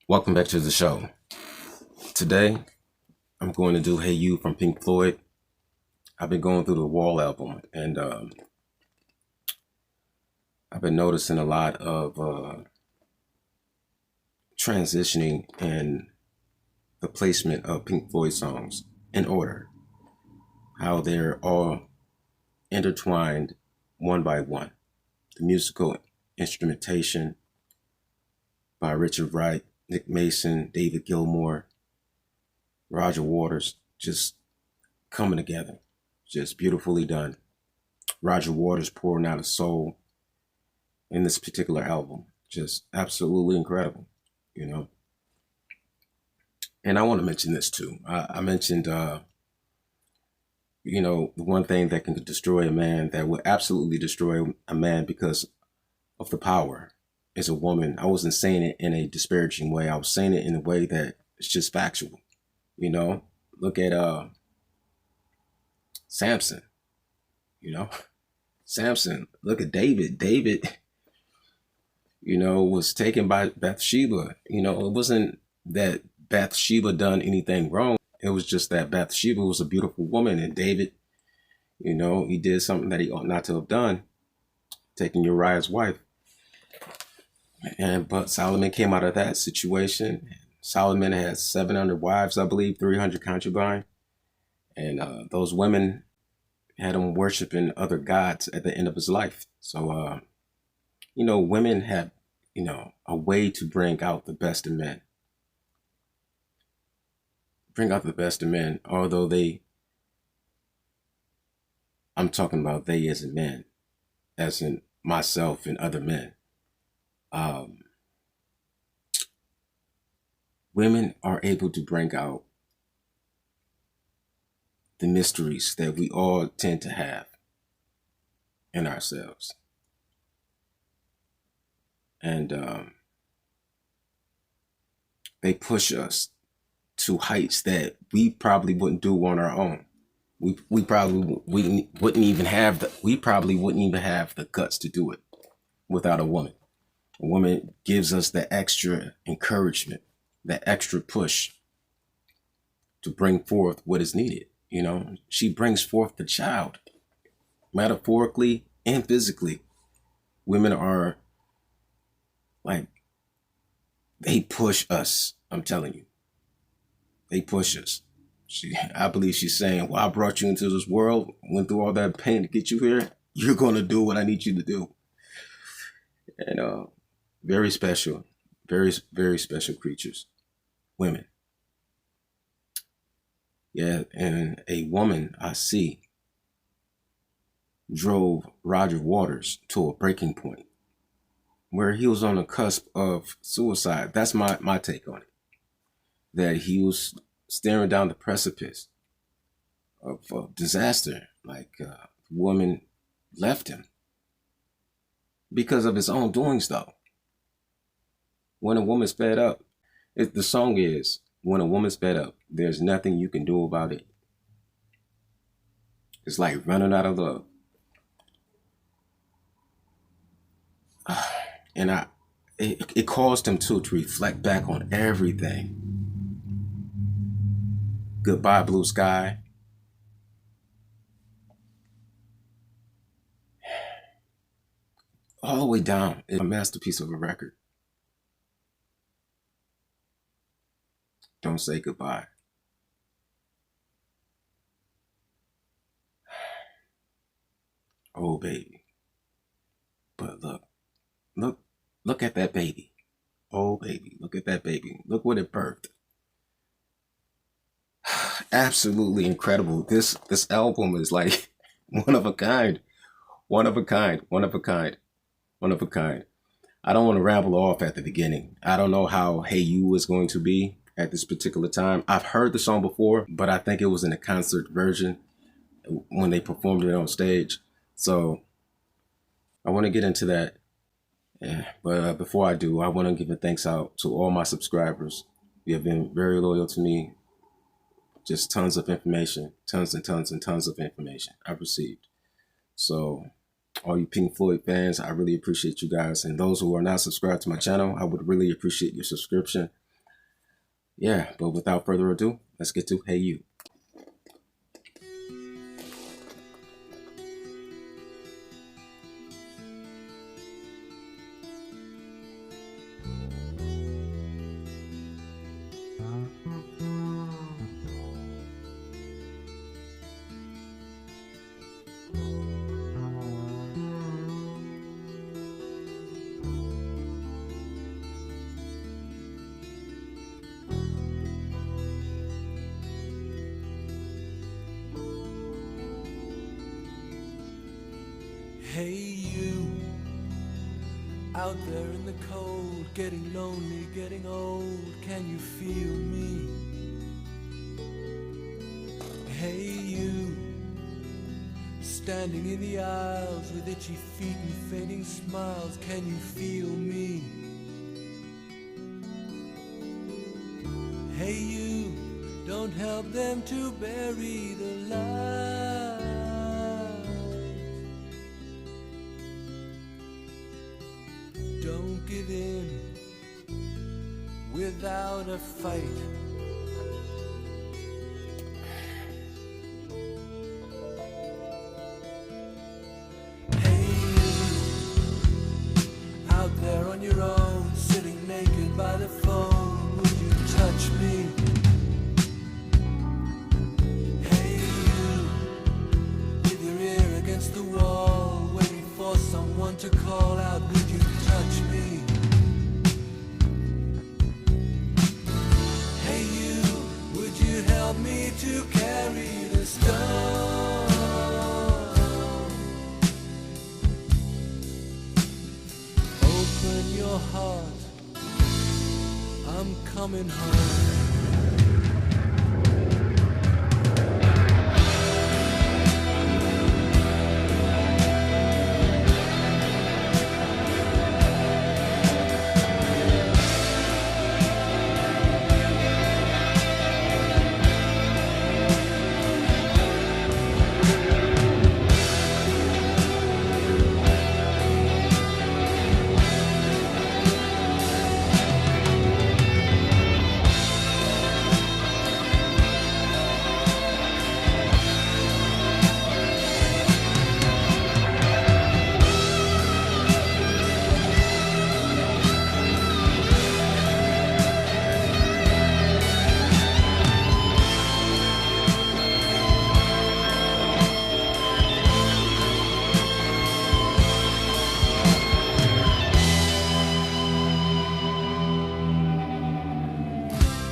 Welcome back to the show. Today, I'm going to do Hey You from Pink Floyd. I've been going through the Wall album and I've been noticing a lot of transitioning in the placement of Pink Floyd songs in order, how they're all intertwined one by one. The musical instrumentation by Richard Wright, Nick Mason, David Gilmour, Roger Waters, just coming together, just beautifully done. Roger Waters pouring out his soul in this particular album, just absolutely incredible, you know. And I want to mention this too. I mentioned, the one thing that can destroy a man, that would absolutely destroy a man because of the power, is a woman. I wasn't saying it in a disparaging way. I was saying it in a way that it's just factual. Look at Samson. You know, Samson. Look at David. David, was taken by Bathsheba. It wasn't that Bathsheba done anything wrong. It was just that Bathsheba was a beautiful woman, and David, he did something that he ought not to have done, taking Uriah's wife. But Solomon came out of that situation. Solomon had 700 wives, I believe, 300 concubines, and those women had him worshiping other gods at the end of his life. So, women have, a way to bring out the best in men. Bring out the best in men, although I'm talking about they as in men, as in myself and other men. Women are able to bring out the mysteries that we all tend to have in ourselves. And they push us to heights that we probably wouldn't do on our own. We probably wouldn't even have the guts to do it without a woman. A woman gives us the extra encouragement, that extra push to bring forth what is needed. She brings forth the child, metaphorically and physically. Women are like, they push us. I'm telling you, they push us. I believe she's saying, well, I brought you into this world, went through all that pain to get you here. You're going to do what I need you to do. And very special, very, very special creatures, women. Yeah, and a woman I see drove Roger Waters to a breaking point where he was on the cusp of suicide. That's my take on it. That he was staring down the precipice of disaster. Like the woman left him because of his own doings, though. When a woman's fed up, the song is, when a woman's fed up, there's nothing you can do about it. It's like running out of love. And it caused him to reflect back on everything. Goodbye, Blue Sky. All the way down. It's a masterpiece of a record. Don't say goodbye. Oh, baby. But look at that baby. Oh, baby. Look at that baby. Look what it birthed. Absolutely incredible. This album is like one of a kind. One of a kind. One of a kind. One of a kind. I don't want to ramble off at the beginning. I don't know how Hey You is going to be at this particular time. I've heard the song before, but I think it was in a concert version when they performed it on stage. So I want to get into that. Yeah, but before I do, I want to give a thanks out to all my subscribers. You have been very loyal to me. Just tons of information, tons and tons and tons of information I've received. So all you Pink Floyd fans, I really appreciate you guys. And those who are not subscribed to my channel, I would really appreciate your subscription. Yeah, but without further ado, let's get to Hey You. Hey you, out there in the cold, getting lonely, getting old, can you feel me? Hey you, standing in the aisles with itchy feet and fading smiles, can you feel me? Hey you, don't help them to bury the light. Don't give in without a fight. Hey you, out there on your own, sitting naked by the phone, would you touch me? Hey you, with your ear against the wall, waiting for someone to call out, would you touch me? Hey you, would you help me to carry the stone? Open your heart, I'm coming home.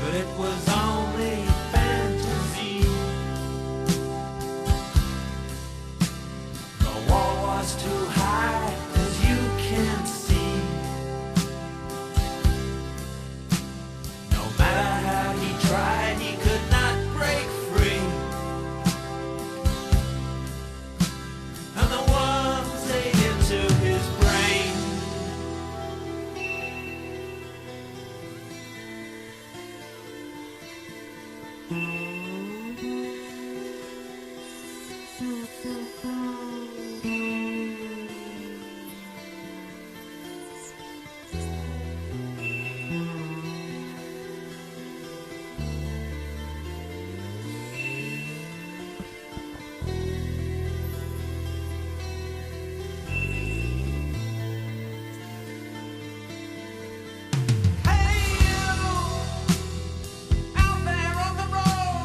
But it was only fantasy. The wall was too high, as you can see. No matter how he tried, he could not break free. And the worms ate into his brain. Hey you, out there on the road.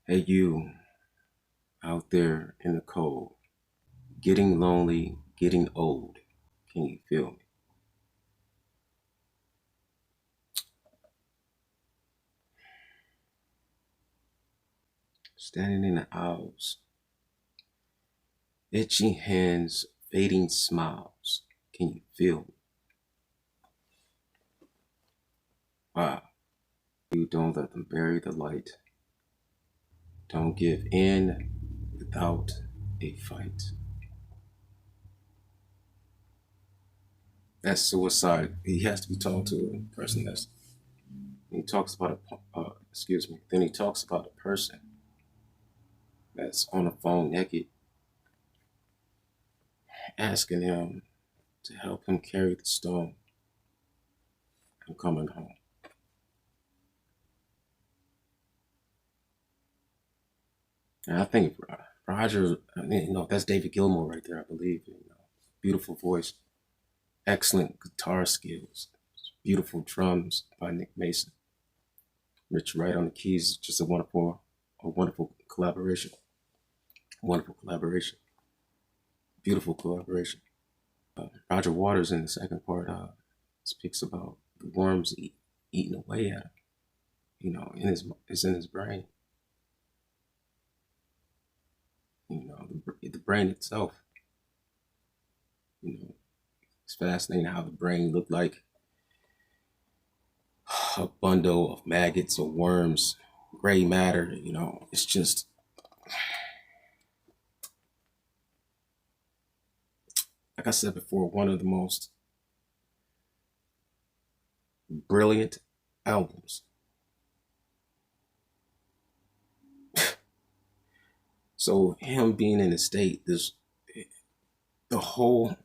Hey, you out there in the cold, getting lonely, getting old. Can you feel me? Standing in the aisles, itching hands, fading smiles. Can you feel me? Wow. You don't let them bury the light. Don't give in without a fight. That's suicide. He has to be talked to a person that's. He talks about excuse me. Then he talks about a person that's on the phone naked, asking him to help him carry the stone. I'm coming home. And I think Roger, that's David Gilmour right there, I believe. Beautiful voice, excellent guitar skills, beautiful drums by Nick Mason. Rich Wright on the keys, just a wonderful collaboration. Wonderful collaboration. Beautiful collaboration. Roger Waters in the second part speaks about the worms eating away at him. It's in his brain. The brain itself. It's fascinating how the brain looked like a bundle of maggots or worms, gray matter. It's just, like I said before, one of the most brilliant albums. So him being in a state, the whole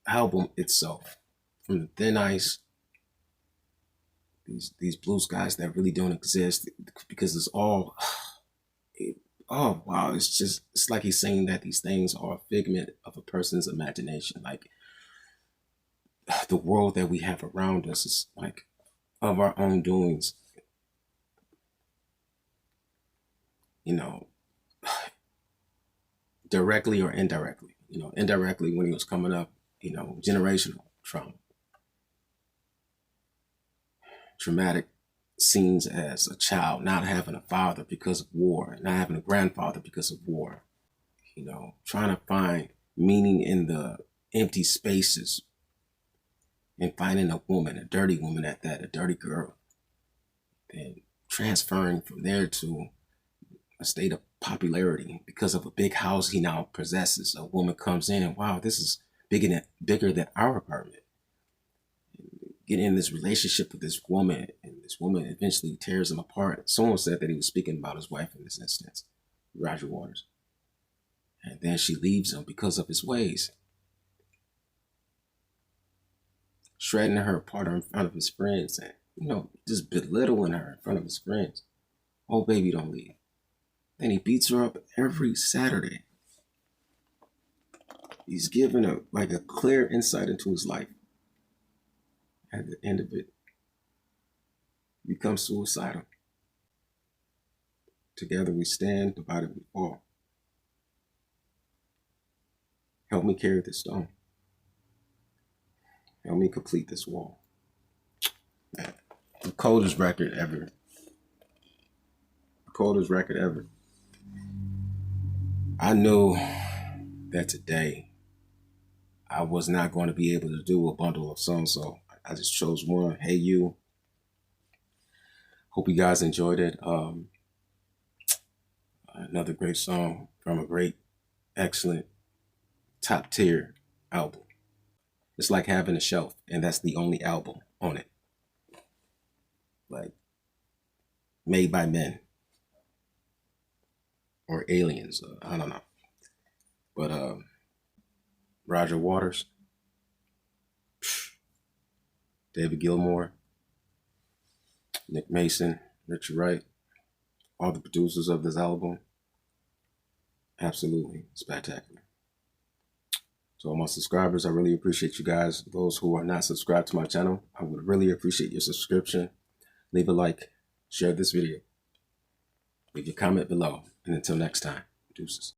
album itself, from the Thin Ice, these blue skies that really don't exist, because it's all, oh wow, it's like he's saying that these things are a figment of a person's imagination. Like the world that we have around us is like of our own doings. Directly or indirectly. Indirectly when he was coming up, generational trauma, traumatic scenes as a child, not having a father because of war, not having a grandfather because of war, trying to find meaning in the empty spaces and finding a woman, a dirty woman at that, a dirty girl, and transferring from there to a state of popularity because of a big house he now possesses. A woman comes in, wow, this is bigger than our apartment. Get in this relationship with this woman, and this woman eventually tears him apart. Someone said that he was speaking about his wife in this instance, Roger Waters. And then she leaves him because of his ways, shredding her apart in front of his friends, and just belittling her in front of his friends. Oh, baby, don't leave. Then he beats her up every Saturday. He's given a clear insight into his life. At the end of it, he becomes suicidal. Together we stand, divided we fall. Help me carry this stone. Help me complete this wall. Man, the coldest record ever. The coldest record ever. I knew that today I was not going to be able to do a bundle of songs, so I just chose one. Hey You. Hope you guys enjoyed it. Another great song from a great, excellent, top tier album. It's like having a shelf, and that's the only album on it. Like, made by men or aliens. I don't know. But Roger Waters, David Gilmour, Nick Mason, Richard Wright, all the producers of this album, absolutely spectacular. So all my subscribers, I really appreciate you guys. Those who are not subscribed to my channel, I would really appreciate your subscription. Leave a like, share this video. Leave your comment below. And until next time, deuces.